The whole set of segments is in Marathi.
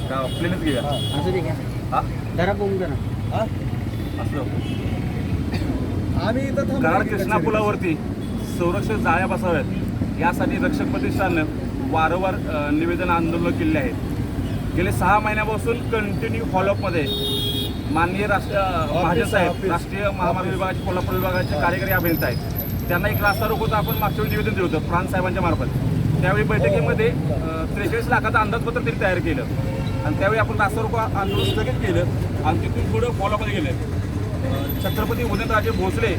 प्लेनच घेऊया. असं दे घ्या. हा जरा बघून द्या ना. असं आम्ही इथं थांबलो. कराड कृष्णा पुलावरती संरक्षक जाळ्या बसाव्यात यासाठी रक्षक प्रतिष्ठाननं वारंवार निवेदन आंदोलन केले आहेत. गेले 6 महिन्यापासून कंटिन्यू फॉलोअपमध्ये माननीय महाजन साहेब राष्ट्रीय महामार्ग विभागाचे कोल्हापूर विभागाचे कार्यकारी अभियंता आहेत. त्यांना एक रास्ता रोकोचं आपण मागच्या वेळी निवेदन दिलं होतं प्रांत साहेबांच्या मार्फत. त्यावेळी बैठकीमध्ये 43 लाखाचं अंदाजपत्र त्यांनी तयार केलं आणि त्यावेळी आपण रास्ता रोको आंदोलन स्थगित केलं आणि तिथून पुढं फॉलोअपमध्ये गेलं. छत्रपती उदयनराजे भोसले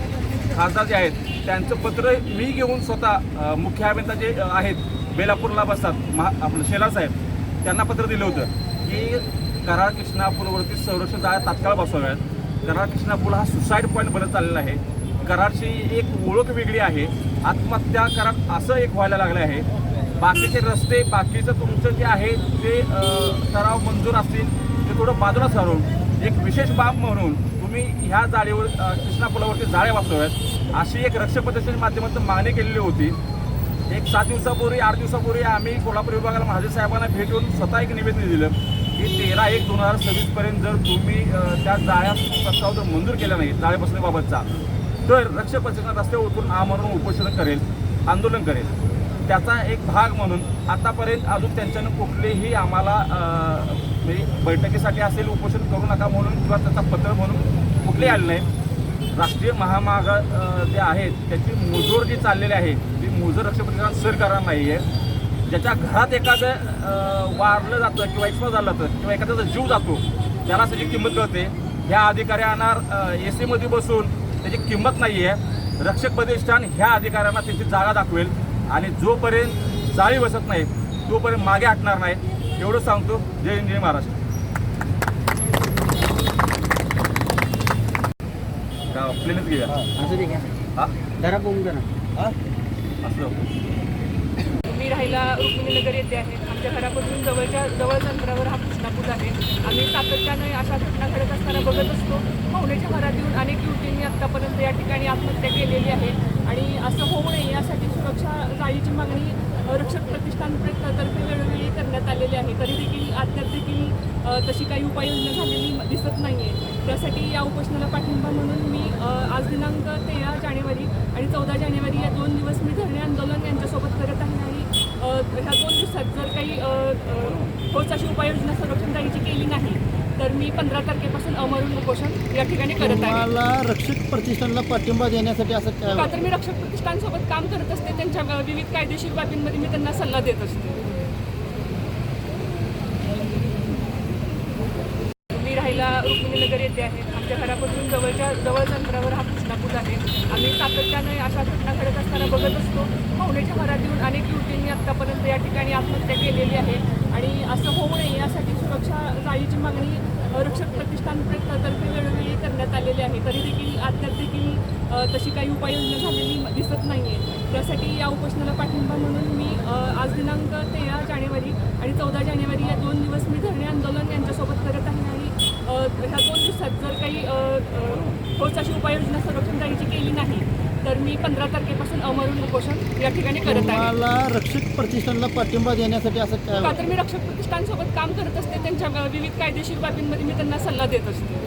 खासदार जे आहेत त्यांचं पत्र मी घेऊन स्वतः मुख्य अभियंता जे आहेत बेलापूरला बसतात आपलं शेलार साहेब त्यांना पत्र दिलं होतं की कराड कृष्णा पुलावरती संरक्षण जाळ्या तात्काळ बसवाव्यात. कराड कृष्णा पूल हा सुसाईड पॉईंट बनत चाललेला आहे. कराडची एक ओळख वेगळी आहे. आत्महत्या कराड असं एक व्हायला लागलं आहे. बाकीचे रस्ते बाकीचं तुमचं जे आहे ते ठराव मंजूर असतील ते थोडं बाजूला सारून एक विशेष बाब म्हणून तुम्ही ह्या जाळीवर कृष्णा पुलावरती जाळ्या बसवाव्यात अशी एक रक्षक प्रतिष्ठानच्या माध्यमातून मागणी केलेली होती. एक 7 दिवसापूर्वी 8 दिवसापूर्वी आम्ही कोल्हापूर विभागाला महाजन साहेबांना भेटून स्वतः एक निवेदन दिलं की 13/1/2026 पर्यंत जर तुम्ही त्या जाळ्या प्रस्ताव जर मंजूर केला नाही जाळ्या बसण्याबाबतचा तर रक्षक प्रतिष्ठान रस्त्यावर उतरून आमरण उपोषण करेल, आंदोलन करेल. त्याचा एक भाग म्हणून आतापर्यंत अजून त्यांच्यानं कुठलेही आम्हाला बैठकीसाठी असेल उपोषण करू नका म्हणून किंवा त्याचा पत्र म्हणून कुठलेही आले नाही. राष्ट्रीय महामार्ग जे आहेत त्याची मुजोर जी चाललेली आहे ती मुजोर रक्षक प्रतिष्ठान सर करणार नाही आहे. ज्याच्या घरात एखादं वारलं जातं किंवा एक्सपायर झालं जातं किंवा एखाद्याचा जीव जातो त्याला त्याची किंमत कळते. ह्या अधिकाऱ्यांना AC मध्ये बसून त्याची किंमत नाही आहे. रक्षक प्रतिष्ठान ह्या अधिकाऱ्यांना त्याची जागा दाखवेल आणि जोपर्यंत जाळी बसत नाही तोपर्यंत मागे हटणार नाही एवढं सांगतो. जय हिंद जय महाराष्ट्र. प्लेनच घेऊया. असं दे घ्या. हा जरा बघून द्या ना. असं मी राहायला रुक्मिणीनगर येथे आहे. आमच्या घरापासून जवळच अंतरावर हा कृष्णा पूल आहे. आम्ही सातत्याने अशा घटना घडत असताना बघत असतो. पाहुण्याच्या घरात येऊन अनेक युवतींनी आत्तापर्यंत या ठिकाणी आत्महत्या केलेली आहे आणि असं होऊ नये यासाठी सुरक्षा जाळीची मागणी रक्षक प्रतिष्ठानतर्फे वेळोवेळी करण्यात आलेली आहे. तरी देखील अद्याप देखील तशी काही उपाययोजना झालेली दिसत नाही आहे. त्यासाठी या उपोषणाला पाठिंबा म्हणून मी आज दिनांक 13 जानेवारी आणि 14 जानेवारी या 2 दिवस मी धरणे आंदोलन यांच्यासोबत करत आहे आणि ह्या 2 दिवसात जर काही ठोस अशी उपाययोजना संरक्षण जाळीची केली नाही तर मी 15 तारखेपासून अमरण उपोषण या ठिकाणी करत आहे. मला रक्षक प्रतिष्ठानला पाठिंबा देण्यासाठी असं काय का तर मी रक्षक प्रतिष्ठानसोबत काम करत असते. त्यांच्या विविध कायदेशीर बाबींमध्ये मी त्यांना सल्ला देत असते. मी राहायला रुक्मिणीनगर येथे आहे. आमच्या घरापासून जवळच अंतरावर हा कृष्णा पूल आहे. आम्ही सातत्याने अशा घटना घडत असताना बघत असतो. पाहुण्याच्या घरात येऊन अनेक युवतींनी आत्तापर्यंत या ठिकाणी आत्महत्या केलेली आहे आणि असं होऊ नये यासाठी सुरक्षा जाळीची मागणी रक्षक प्रतिष्ठानतर्फे वेळोवेळी करण्यात आलेली आहे. तरी देखील अद्याप देखील तशी काही उपाययोजना झालेली दिसत नाही आहे. त्यासाठी या उपोषणाला पाठिंबा म्हणून मी आज दिनांक 13 जानेवारी आणि 14 जानेवारी या 2 दिवस मी धरणे आंदोलन यांच्यासोबत करत आहे आणि ह्या 2 दिवसात जर काही ठोस अशी उपाययोजना संरक्षण जाळीची केली नाही तर मी 15 तारखेपासून अमरण उपोषण या ठिकाणी करत आहे. मला रक्षक प्रतिष्ठानला पाठिंबा देण्यासाठी असं काय का तर मी रक्षक प्रतिष्ठानसोबत काम करत असते. त्यांच्या विविध कायदेशीर बाबींमध्ये मी त्यांना सल्ला देत असते.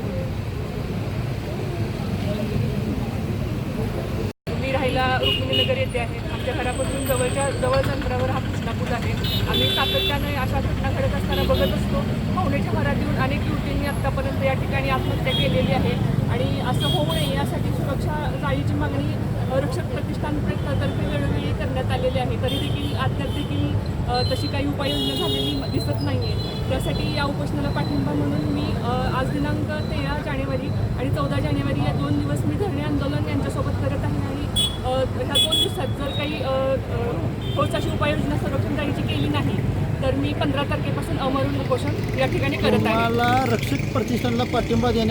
मी राहायला रुक्मिणीनगर येथे आहे. आमच्या घरापासून जवळच अंतरावर हा कृष्णा पूल आहे. आम्ही सातत्याने अशा घटना घडत असताना बघत असतो. पाहुण्याच्या घरात येऊन अनेक युवतींनी आत्तापर्यंत या ठिकाणी आत्महत्या केलेली आहे आणि असं होऊ नये यासाठी सुरक्षा जाळीची मागणी रक्षक प्रतिष्ठानतर्फे वेळोवेळी करण्यात आलेली आहे. तरी देखील अद्याप देखील तशी काही उपाययोजना झालेली दिसत नाही आहे. त्यासाठी या उपोषणाला पाठिंबा म्हणून मी आज दिनांक 13 जानेवारी आणि 14 जानेवारी या 2 दिवस मी धरणे आंदोलन यांच्यासोबत करत आहे आणि ह्या 2 दिवसात जर काही ठोस अशी उपाययोजना संरक्षण जाळीची केली नाही तर मी 15 तारखेपासून अमरण उपोषण या ठिकाणी करत आहे. मला रक्षक प्रतिष्ठानला पाठिंबा देण्यासाठी